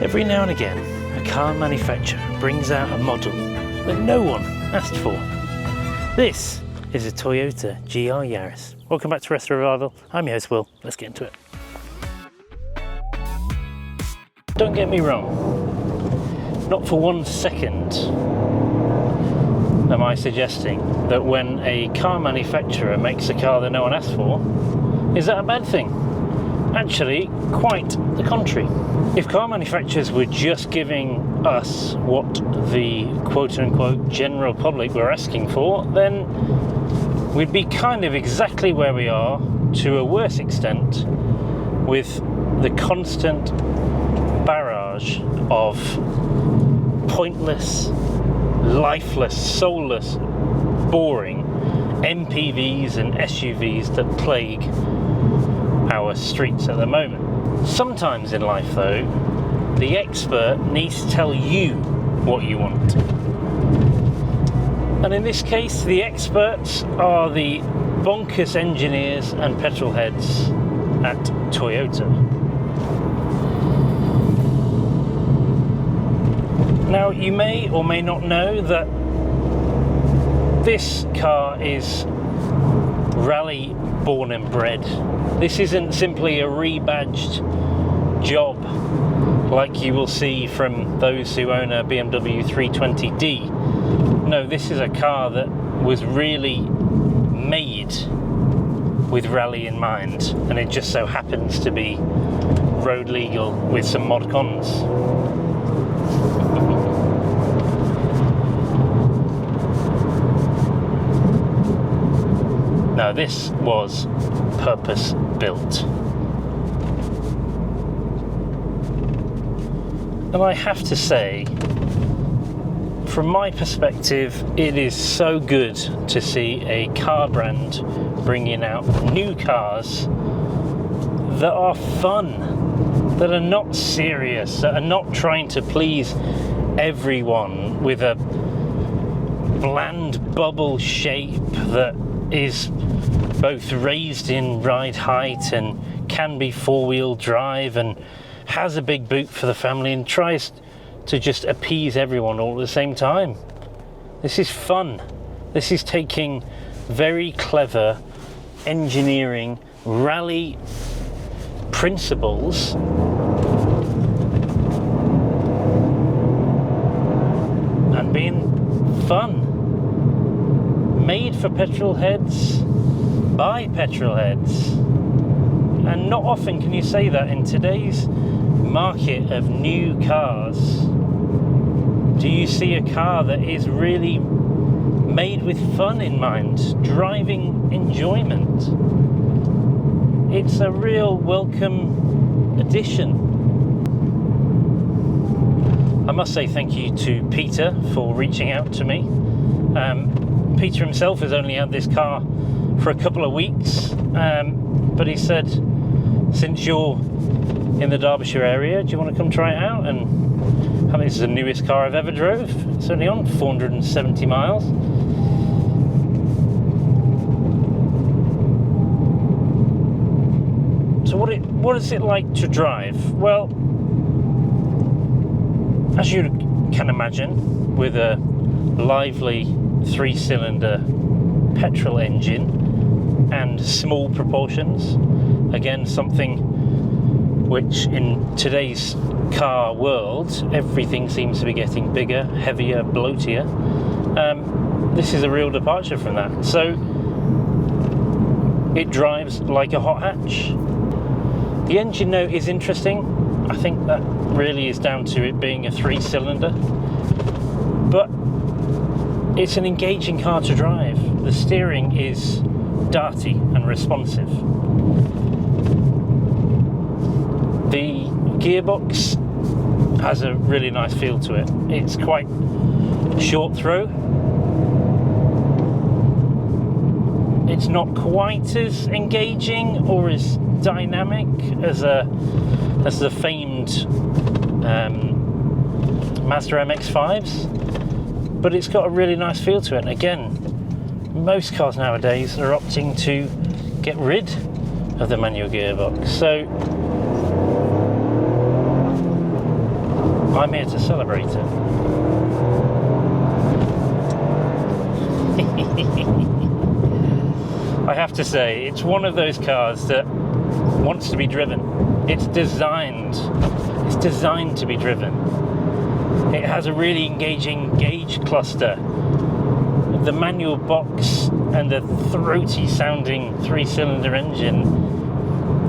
Every now and again, a car manufacturer brings out a model that no one asked for. This is a Toyota GR Yaris. Welcome back to Retro Revival. I'm your host Will. Let's get into it. Don't get me wrong, not for 1 second am I suggesting that when a car manufacturer makes a car that no one asked for, is that a bad thing? Actually, quite the contrary. If car manufacturers were just giving us what the quote-unquote general public were asking for, then we'd be kind of exactly where we are, to a worse extent, with the constant barrage of pointless, lifeless, soulless, boring MPVs and SUVs that plague our streets at the moment. Sometimes in life though, the expert needs to tell you what you want. And in this case, the experts are the bonkers engineers and petrol heads at Toyota. Now, you may or may not know that this car is rally born and bred. This isn't simply a rebadged job like you will see from those who own a BMW 320d. No, this is a car that was really made with rally in mind, and it just so happens to be road legal with some mod cons. Now, this was purpose built. And I have to say, from my perspective, it is so good to see a car brand bringing out new cars that are fun, that are not serious, that are not trying to please everyone with a bland bubble shape that is both raised in ride height and can be four-wheel drive and has a big boot for the family and tries to just appease everyone all at the same time. This is fun. This is taking very clever engineering rally principles and being fun. Made for petrol heads, by petrol heads. And not often can you say that in today's market of new cars. Do you see a car that is really made with fun in mind, driving enjoyment? It's a real welcome addition. I must say thank you to Peter for reaching out to me. Peter himself has only had this car for a couple of weeks, but he said, since you're in the Derbyshire area, do you want to come try it out? And I think this is the newest car I've ever drove. It's only on 470 miles. So what is it like to drive? Well, as you can imagine, with a lively 3-cylinder petrol engine and small proportions, again something which in today's car world everything seems to be getting bigger, heavier, bloatier. This is a real departure from that. So it drives like a hot hatch. The engine note is interesting. I think that really is down to it being a 3-cylinder, but it's an engaging car to drive. The steering is darty and responsive. The gearbox has a really nice feel to it. It's quite short throw. It's not quite as engaging or as dynamic as the famed Mazda MX-5s, but it's got a really nice feel to it. And again, most cars nowadays are opting to get rid of the manual gearbox. So I'm here to celebrate it. I have to say, it's one of those cars that wants to be driven. It's designed to be driven. It has a really engaging gauge cluster. The manual box and the throaty sounding 3-cylinder engine,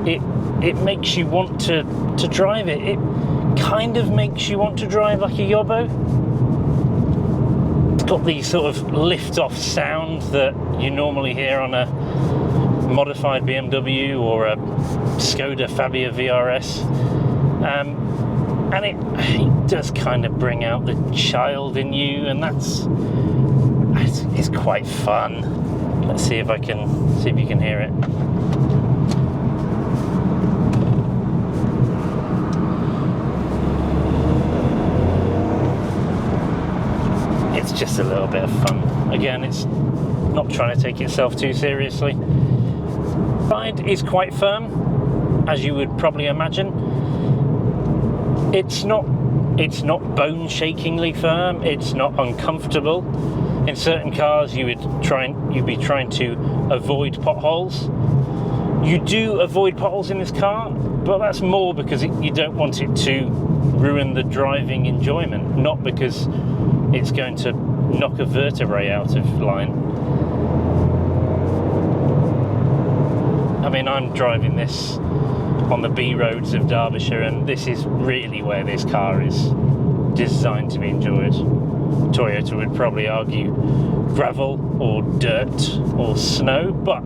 it makes you want to drive it. It kind of makes you want to drive like a Yobbo. It's got the sort of lift-off sound that you normally hear on a modified BMW or a Skoda Fabia VRS. And it does kind of bring out the child in you, and it's quite fun. Let's see if you can hear it. It's just a little bit of fun. Again, it's not trying to take itself too seriously. The ride is quite firm, as you would probably imagine. It's not bone-shakingly firm. It's not uncomfortable. In certain cars, you'd be trying to avoid potholes. You do avoid potholes in this car, but that's more because you don't want it to ruin the driving enjoyment, not because it's going to knock a vertebrae out of line. I mean, I'm driving this on the B roads of Derbyshire, and this is really where this car is designed to be enjoyed. Toyota would probably argue gravel or dirt or snow, but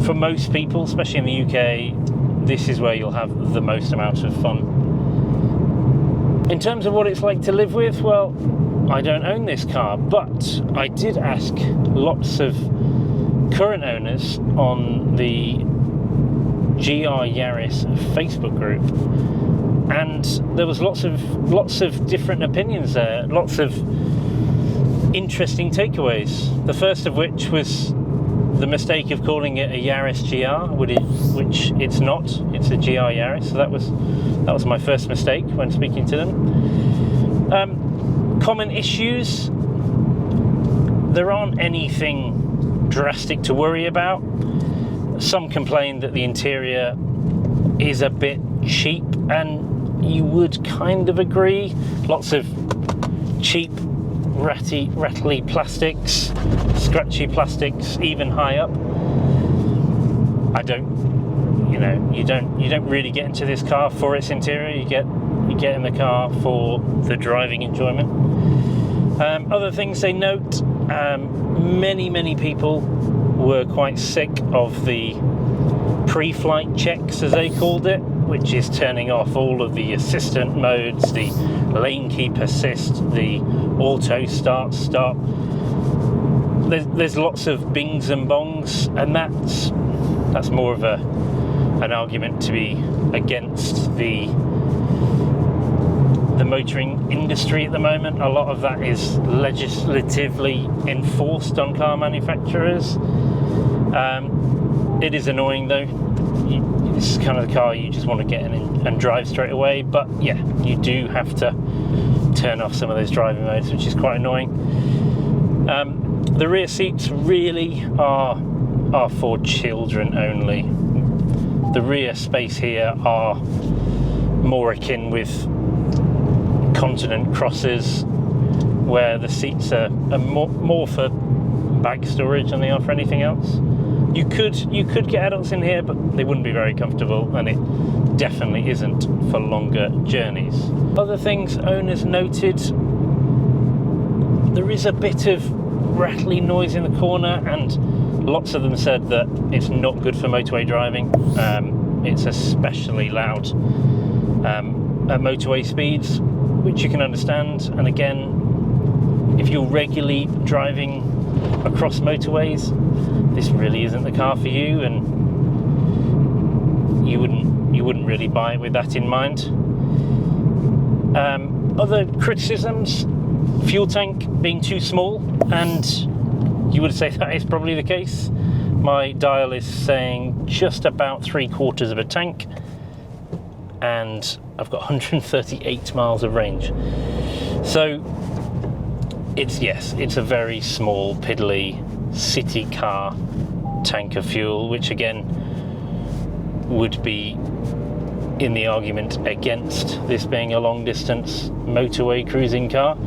for most people, especially in the UK, this is where you'll have the most amount of fun. In terms of what it's like to live with, well, I don't own this car, but I did ask lots of current owners on the GR Yaris Facebook group, and there was lots of different opinions there, lots of interesting takeaways. The first of which was the mistake of calling it a Yaris GR, which it's not. It's a GR Yaris. So that was my first mistake when speaking to them. Common issues. There aren't anything drastic to worry about. Some complain that the interior is a bit cheap, and you would kind of agree. Lots of cheap, rattly plastics, scratchy plastics, even high up. You don't really get into this car for its interior. You get in the car for the driving enjoyment. Other things they note, many people were quite sick of the pre-flight checks, as they called it, which is turning off all of the assistant modes, the lane keep assist, the auto stop. There's lots of bings and bongs, and that's more of an argument to be against the motoring industry at the moment. A lot of that is legislatively enforced on car manufacturers. It is annoying though. This is kind of the car you just want to get in and drive straight away, but yeah, you do have to turn off some of those driving modes, which is quite annoying. The rear seats really are for children only. The rear space here are more akin with continent crosses, where the seats are more for bag storage than they are for anything else. You could get adults in here, but they wouldn't be very comfortable, and it definitely isn't for longer journeys. Other things owners noted, there is a bit of rattly noise in the corner, and lots of them said that it's not good for motorway driving. It's especially loud at motorway speeds, which you can understand. And again, if you're regularly driving across motorways, this really isn't the car for you, and you wouldn't really buy it with that in mind. Other criticisms: fuel tank being too small, and you would say that is probably the case. My dial is saying just about 3/4 of a tank, and I've got 138 miles of range. So it's a very small, piddly city car tank of fuel, which again would be in the argument against this being a long distance motorway cruising car.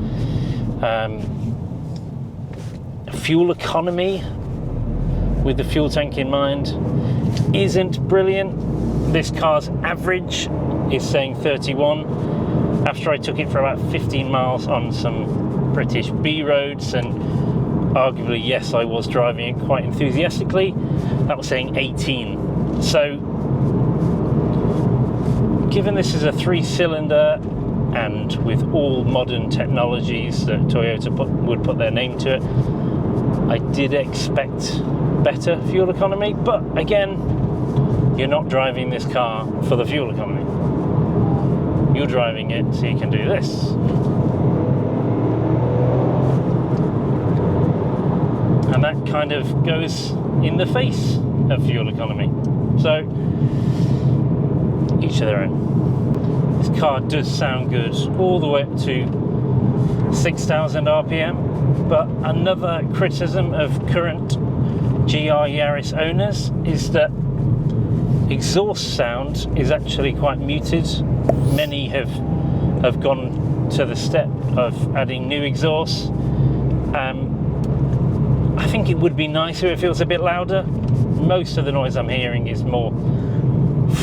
Fuel economy with the fuel tank in mind isn't brilliant. This car's average is saying 31 after I took it for about 15 miles on some British B roads, and arguably, yes, I was driving it quite enthusiastically. That was saying 18. So given this is a 3-cylinder and with all modern technologies that Toyota would put their name to it, I did expect better fuel economy, but again, you're not driving this car for the fuel economy. You're driving it so you can do this. And that kind of goes in the face of fuel economy. So, each of their own. This car does sound good all the way up to 6,000 RPM, but another criticism of current GR Yaris owners is that exhaust sound is actually quite muted. Many have gone to the step of adding new exhausts. I think it would be nicer if it was a bit louder. Most of the noise I'm hearing is more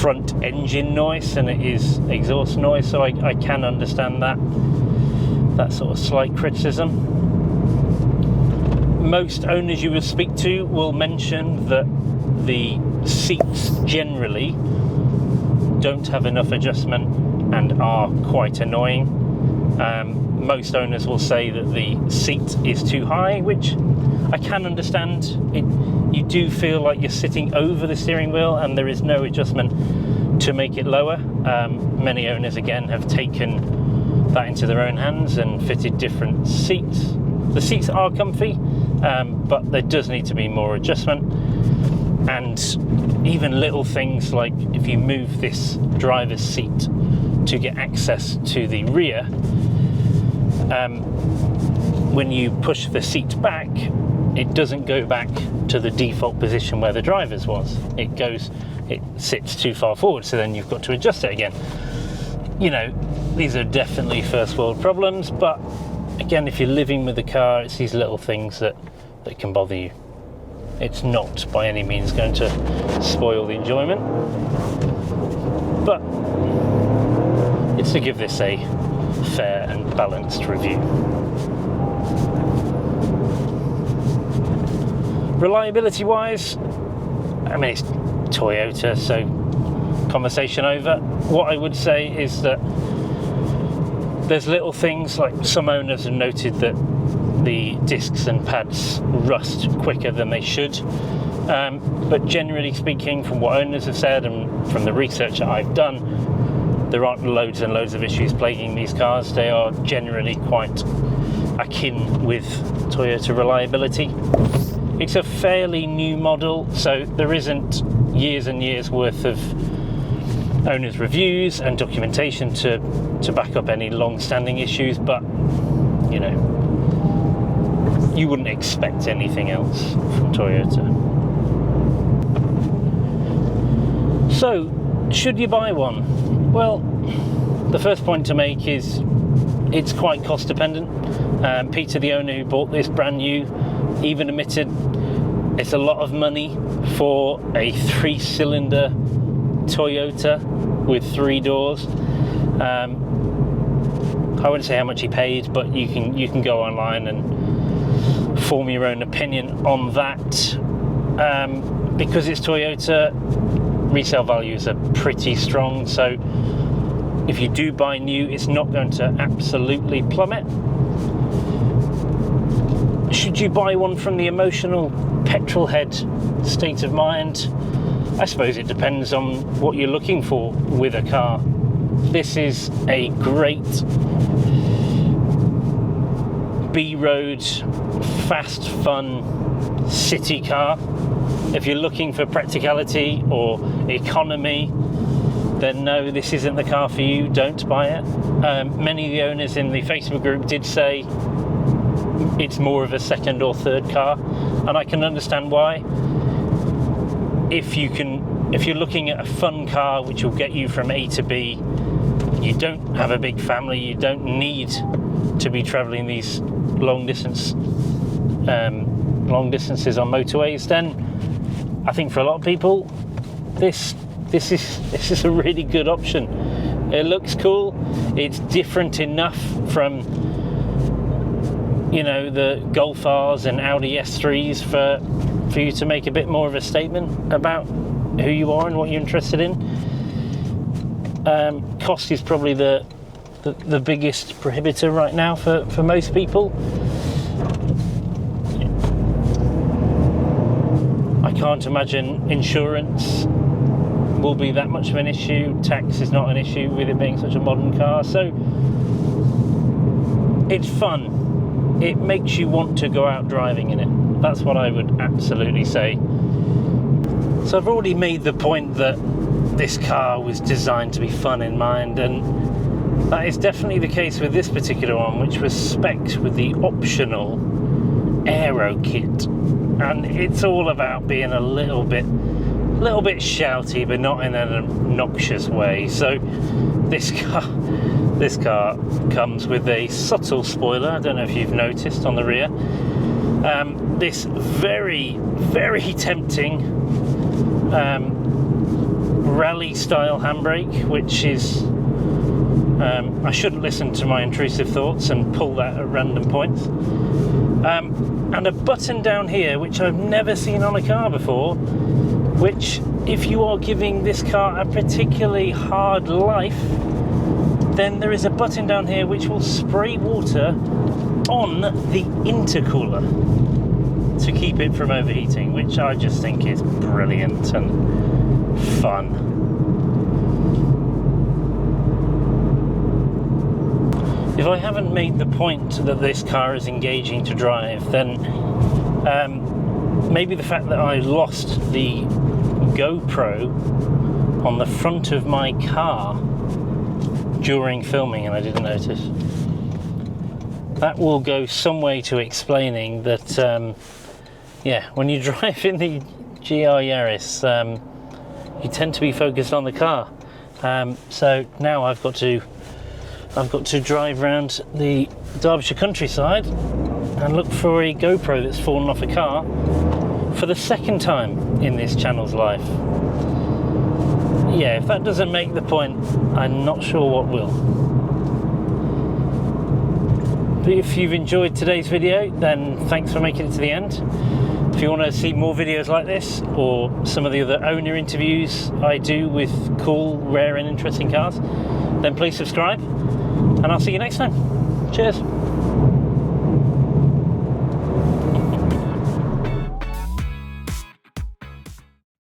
front engine noise than it is exhaust noise, so I can understand that sort of slight criticism. Most owners you will speak to will mention that the seats generally don't have enough adjustment and are quite annoying. Most owners will say that the seat is too high, which I can understand. You do feel like you're sitting over the steering wheel and there is no adjustment to make it lower. Many owners again have taken that into their own hands and fitted different seats. The seats are comfy, but there does need to be more adjustment. And even little things like if you move this driver's seat to get access to the rear, when you push the seat back, it doesn't go back to the default position where the driver's was. It sits too far forward, so then you've got to adjust it again. You know, these are definitely first world problems, but again, if you're living with the car, it's these little things that can bother you. It's not by any means going to spoil the enjoyment, but it's to give this a fair and balanced review. Reliability wise, I mean, it's Toyota, so conversation over. What I would say is that there's little things like some owners have noted that the discs and pads rust quicker than they should, but generally speaking, from what owners have said and from the research that I've done, there aren't loads and loads of issues plaguing these cars. They are generally quite akin with Toyota reliability. It's a fairly new model, so there isn't years and years worth of owners' reviews and documentation to back up any long-standing issues, but you know, you wouldn't expect anything else from Toyota. So, should you buy one? Well, the first point to make is it's quite cost dependent. Peter, the owner who bought this brand new, even admitted it's a lot of money for a 3-cylinder Toyota with 3 doors. I wouldn't say how much he paid, but you can go online and form your own opinion on that. Because it's Toyota, resale values are pretty strong, so if you do buy new, it's not going to absolutely plummet. Should you buy one from the emotional petrol head state of mind? I suppose it depends on what you're looking for with a car. This is a great B-road, fast, fun city car. If you're looking for practicality or economy, then no, this isn't the car for you, don't buy it. Many of the owners in the Facebook group did say it's more of a second or third car, and I can understand why. If you're looking at a fun car which will get you from A to B, you don't have a big family, you don't need to be travelling these long distances on motorways, then I think for a lot of people this is a really good option. It looks cool, it's different enough from, you know, the Golf Rs and Audi S3s for you to make a bit more of a statement about who you are and what you're interested in. Cost is probably the biggest prohibitor right now for most people. I can't imagine insurance will be that much of an issue. Tax is not an issue with it being such a modern car, so it's fun. It makes you want to go out driving in it. That's what I would absolutely say. So I've already made the point that this car was designed to be fun in mind, and that is definitely the case with this particular one, which was spec'd with the optional aero kit. And it's all about being a little bit shouty, but not in an obnoxious way. So this car comes with a subtle spoiler. I don't know if you've noticed on the rear. This very, very tempting rally style handbrake, which is I shouldn't listen to my intrusive thoughts and pull that at random points. And a button down here which I've never seen on a car before, which if you are giving this car a particularly hard life, then there is a button down here which will spray water on the intercooler to keep it from overheating, which I just think is brilliant and fun. If I haven't made the point that this car is engaging to drive, then maybe the fact that I lost the GoPro on the front of my car during filming and I didn't notice, that will go some way to explaining that yeah, when you drive in the GR Yaris, you tend to be focused on the car. So now I've got to drive around the Derbyshire countryside and look for a GoPro that's fallen off a car for the second time in this channel's life. Yeah, if that doesn't make the point, I'm not sure what will. But if you've enjoyed today's video, then thanks for making it to the end. If you want to see more videos like this, or some of the other owner interviews I do with cool, rare and interesting cars, then please subscribe, and I'll see you next time. Cheers.